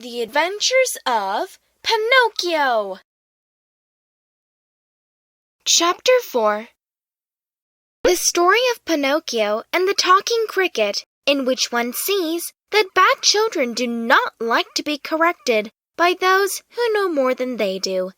The Adventures of Pinocchio. Chapter 4. The story of Pinocchio and the talking cricket, in which one sees that bad children do not like to be corrected by those who know more than they do.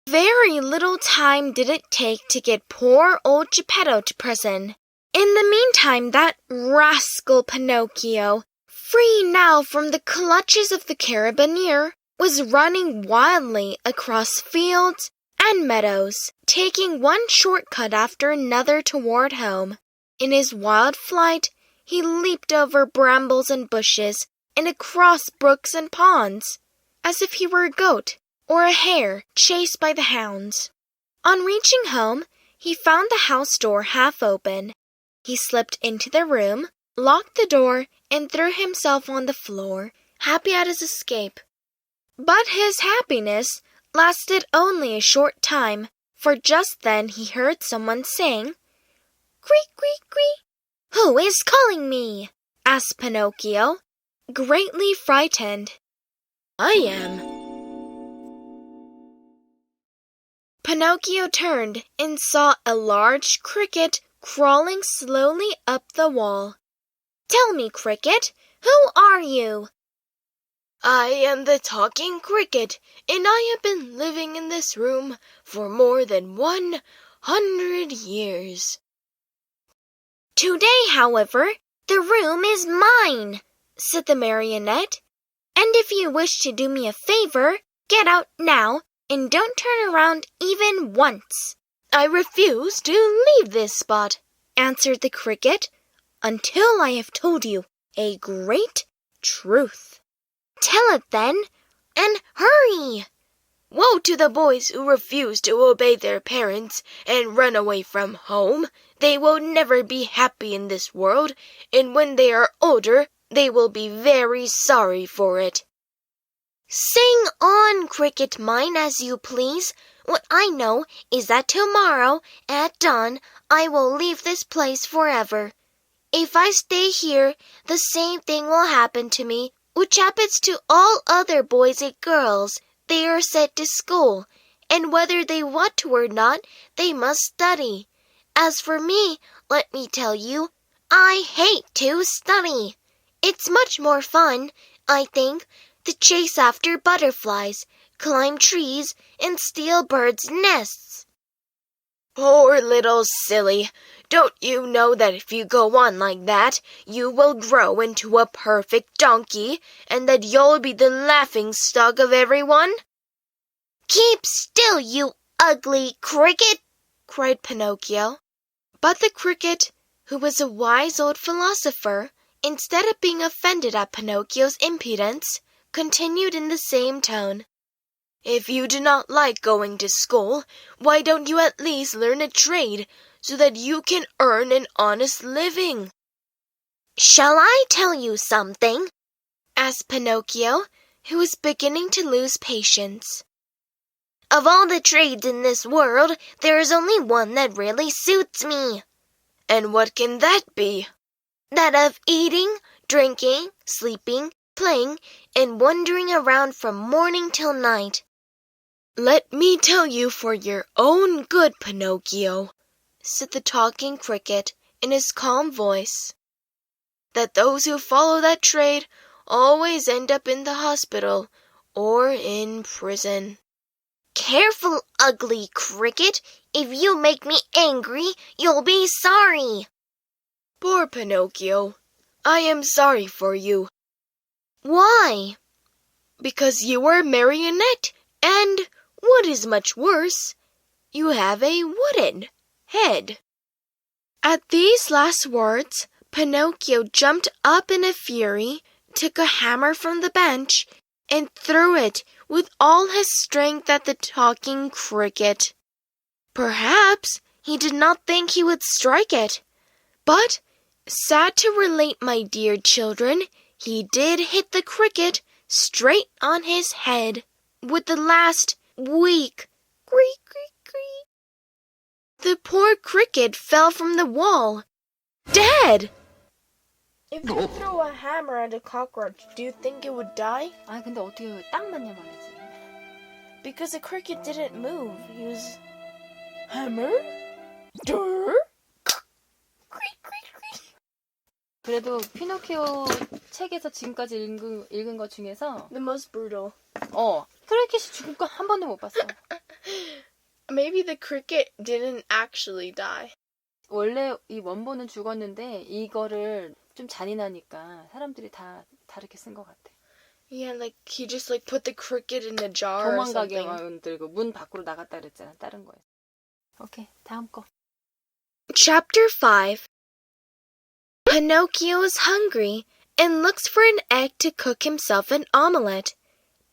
Very little time did it take to get poor old Geppetto to prison. In the meantime, that rascal Pinocchio, free now from the clutches of the carabineer, was running wildly across fields and meadows, taking one shortcut after another toward home. In his wild flight, he leaped over brambles and bushes and across brooks and ponds, as if he were a goat or a hare chased by the hounds. On reaching home, he found the house door half open. He slipped into the room, locked the door, and threw himself on the floor, happy at his escape. But his happiness lasted only a short time, for just then he heard someone saying, "Creak, creak, creak." "Who is calling me?" asked Pinocchio, greatly frightened. "I am." Pinocchio turned and saw a large cricket crawling slowly up the wall. "Tell me, cricket, who are you?" "I am the talking cricket, and I have been living in this room for more than 100 years. "Today, however, the room is mine," said the marionette. "And if you wish to do me a favor, get out now and don't turn around even once." "I refuse to leave this spot," answered the cricket, "until I have told you a great truth." "Tell it then, and hurry!" "Woe to the boys who refuse to obey their parents and run away from home. They will never be happy in this world, and when they are older, they will be very sorry for it." "Sing on, cricket mine, as you please. What I know is that tomorrow, at dawn, I will leave this place forever. If I stay here, the same thing will happen to me, which happens to all other boys and girls. They are sent to school, and whether they want to or not, they must study. As for me, let me tell you, I hate to study. It's much more fun, I think, to chase after butterflies, climb trees, and steal birds' nests." "Poor little silly! Don't you know that if you go on like that, you will grow into a perfect donkey, and that you'll be the laughing-stock of everyone?" "Keep still, you ugly cricket!" cried Pinocchio. But the cricket, who was a wise old philosopher, instead of being offended at Pinocchio's impudence, continued in the same tone. "If you do not like going to school, why don't you at least learn a trade so that you can earn an honest living?" "Shall I tell you something?" asked Pinocchio, who was beginning to lose patience. "Of all the trades in this world, there is only one that really suits me." "And what can that be?" "That of eating, drinking, sleeping, playing, and wandering around from morning till night." "Let me tell you for your own good, Pinocchio," said the talking cricket in his calm voice, "that those who follow that trade always end up in the hospital or in prison." "Careful, ugly cricket! If you make me angry, you'll be sorry." "Poor Pinocchio, I am sorry for you." "Why?" "Because you are a marionette, and, what is much worse, you have a wooden head." At these last words, Pinocchio jumped up in a fury, took a hammer from the bench, and threw it with all his strength at the talking cricket. Perhaps he did not think he would strike it, but, sad to relate, my dear children, he did hit the cricket straight on his head, with the last weak creak, creak, creak. The poor cricket fell from the wall, dead. If you throw a hammer at a cockroach, do you think it would die? 아, 근데 어떻게 딱 맞냐 말이지. Because the cricket didn't move. He was... Hammer? Dur? 그래도 피노키오 책에서 지금까지 읽은 것 중에서 The most brutal. 크리켓이 죽은 거 한 번도 못 봤어. Maybe the cricket didn't actually die. 원래 이 원본은 죽었는데 이거를 좀 잔인하니까 사람들이 다 다르게 쓴 것 같아. Yeah, like he just like put the cricket in a jar or 도망가게 something. 만들고 문 밖으로 나갔다 그랬잖아. 다른 거에. 오케이, 다음 거. Chapter 5. Pinocchio is hungry and looks for an egg to cook himself an omelette.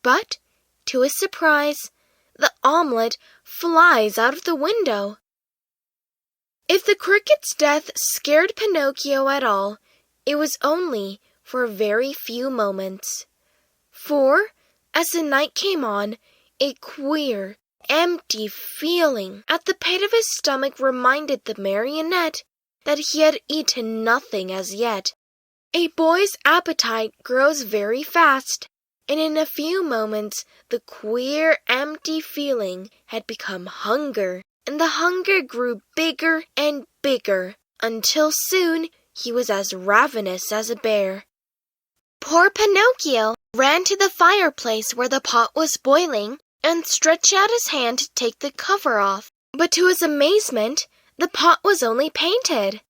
But, to his surprise, the omelette flies out of the window. If the cricket's death scared Pinocchio at all, it was only for a very few moments. For, as the night came on, a queer, empty feeling at the pit of his stomach reminded the marionette that he had eaten nothing as yet. A boy's appetite grows very fast, and in a few moments the queer, empty feeling had become hunger, and the hunger grew bigger and bigger, until soon he was as ravenous as a bear. Poor Pinocchio ran to the fireplace where the pot was boiling and stretched out his hand to take the cover off. But to his amazement, the pot was only painted.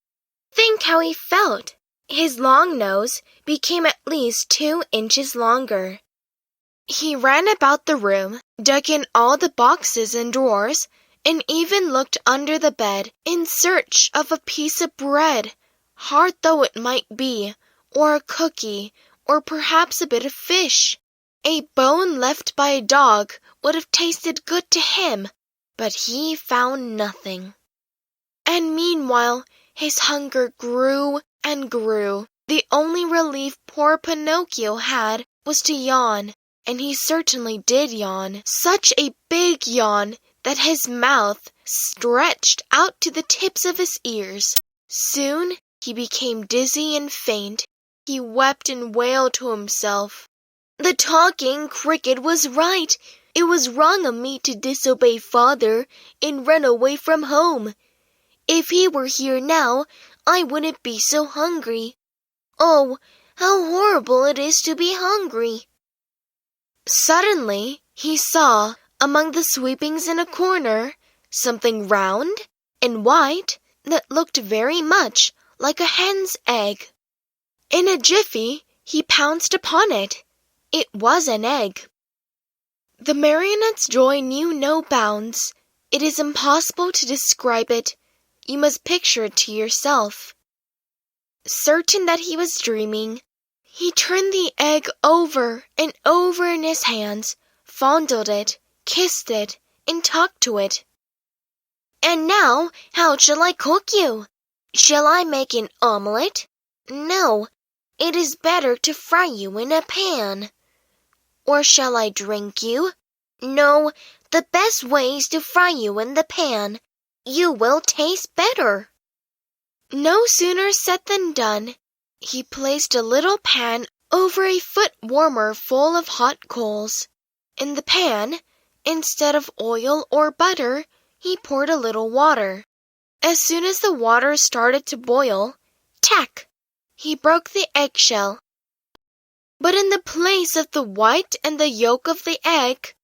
Think how he felt. His long nose became at least 2 inches longer. He ran about the room, dug in all the boxes and drawers, and even looked under the bed in search of a piece of bread, hard though it might be, or a cookie, or perhaps a bit of fish. A bone left by a dog would have tasted good to him, but he found nothing. And meanwhile, his hunger grew and grew. The only relief poor Pinocchio had was to yawn, and he certainly did yawn, such a big yawn that his mouth stretched out to the tips of his ears. Soon he became dizzy and faint. He wept and wailed to himself. The talking cricket was right. It was wrong of me to disobey father and run away from home. If he were here now, I wouldn't be so hungry. Oh, how horrible it is to be hungry. Suddenly, he saw, among the sweepings in a corner, something round and white that looked very much like a hen's egg. In a jiffy, he pounced upon it. It was an egg. The marionette's joy knew no bounds. It is impossible to describe it. You must picture it to yourself. Certain that he was dreaming, he turned the egg over and over in his hands, fondled it, kissed it, and talked to it. And now, how shall I cook you? Shall I make an omelette? No, it is better to fry you in a pan. Or shall I drink you? No, the best way is to fry you in the pan. You will taste better. No sooner said than done. He placed a little pan over a foot warmer full of hot coals. In the pan, instead of oil or butter, he poured a little water. As soon as the water started to boil, tack! He broke the eggshell. But in the place of the white and the yolk of the egg,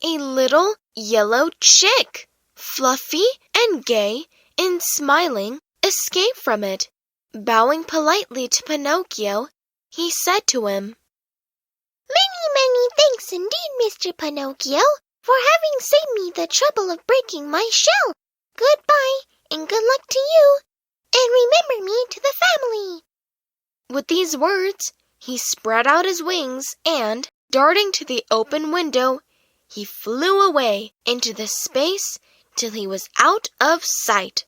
a little yellow chick, fluffy and gay and smiling, escaped from it. Bowing politely to Pinocchio, he said to him, "Many thanks indeed, Mr. Pinocchio, for having saved me the trouble of breaking my shell. Goodbye, and good luck to you, and remember me to the family." With these words, he spread out his wings and, darting to the open window, he flew away into the space till he was out of sight.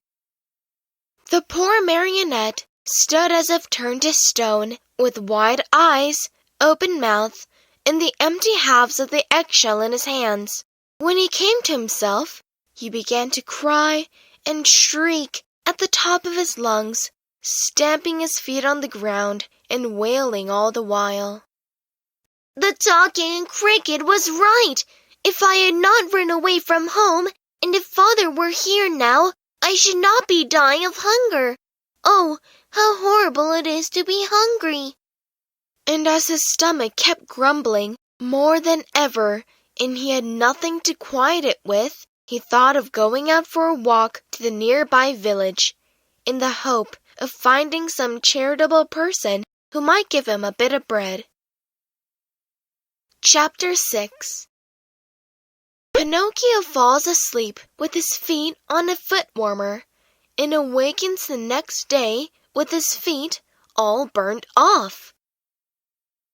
The poor marionette stood as if turned to stone, with wide eyes, open mouth, and the empty halves of the eggshell in his hands. When he came to himself, he began to cry and shriek at the top of his lungs, stamping his feet on the ground and wailing all the while. "The talking cricket was right! If I had not run away from home, and if Father were here now, I should not be dying of hunger. Oh, how horrible it is to be hungry!" And as his stomach kept grumbling more than ever, and he had nothing to quiet it with, he thought of going out for a walk to the nearby village, in the hope of finding some charitable person who might give him a bit of bread. Chapter 6. Pinocchio falls asleep with his feet on a foot warmer, and awakens the next day with his feet all burnt off.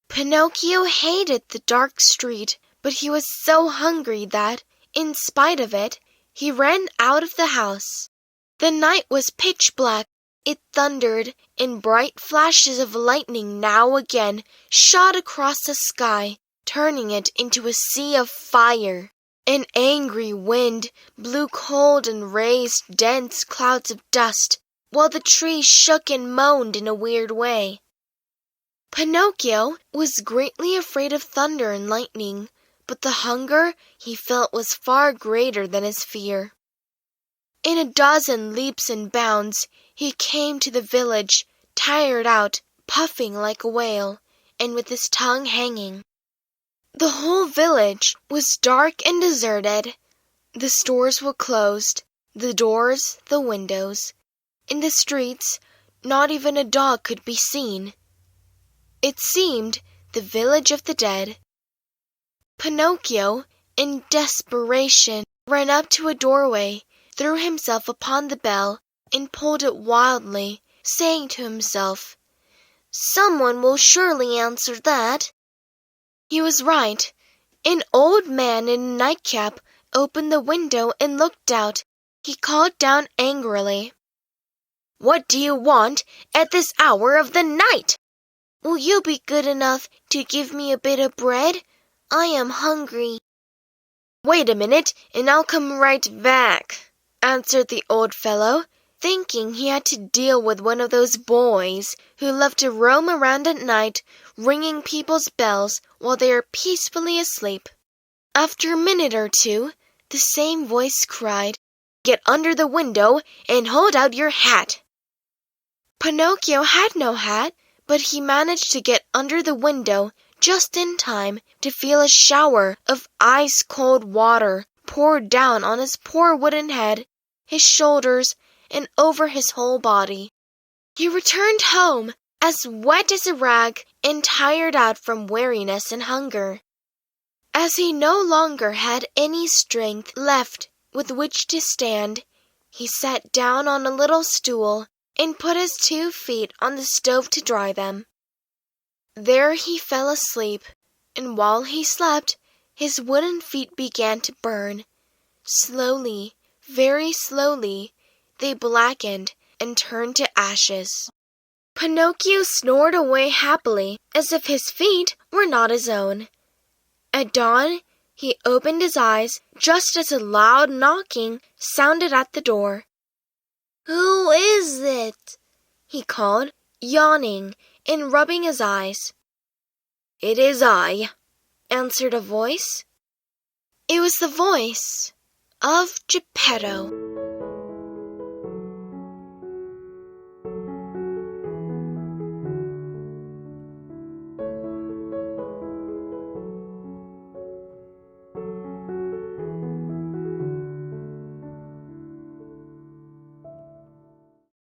Pinocchio hated the dark street, but he was so hungry that, in spite of it, he ran out of the house. The night was pitch black. It thundered, and bright flashes of lightning now again shot across the sky, turning it into a sea of fire. An angry wind blew cold and raised dense clouds of dust, while the trees shook and moaned in a weird way. Pinocchio was greatly afraid of thunder and lightning, but the hunger he felt was far greater than his fear. In a dozen leaps and bounds, he came to the village, tired out, puffing like a whale, and with his tongue hanging. The whole village was dark and deserted. The stores were closed, the doors, the windows. In the streets, not even a dog could be seen. It seemed the village of the dead. Pinocchio, in desperation, ran up to a doorway, threw himself upon the bell, and pulled it wildly, saying to himself, "Someone will surely answer that." He was right. An old man in a nightcap opened the window and looked out. He called down angrily, "What do you want at this hour of the night? Will you be good enough to give me a bit of bread? I am hungry." "Wait a minute, and I'll come right back," answered the old fellow, thinking he had to deal with one of those boys who love to roam around at night, ringing people's bells while they are peacefully asleep. After a minute or two, the same voice cried, "Get under the window and hold out your hat." Pinocchio had no hat, but he managed to get under the window just in time to feel a shower of ice-cold water poured down on his poor wooden head, his shoulders, and over his whole body. He returned home as wet as a rag and tired out from weariness and hunger. As he no longer had any strength left with which to stand, he sat down on a little stool and put his 2 feet on the stove to dry them. There he fell asleep, and while he slept, his wooden feet began to burn. Slowly, very slowly, they blackened and turned to ashes. Pinocchio snored away happily, as if his feet were not his own. At dawn, he opened his eyes just as a loud knocking sounded at the door. "Who is it?" he called, yawning and rubbing his eyes. "It is I," answered a voice. It was the voice of Geppetto.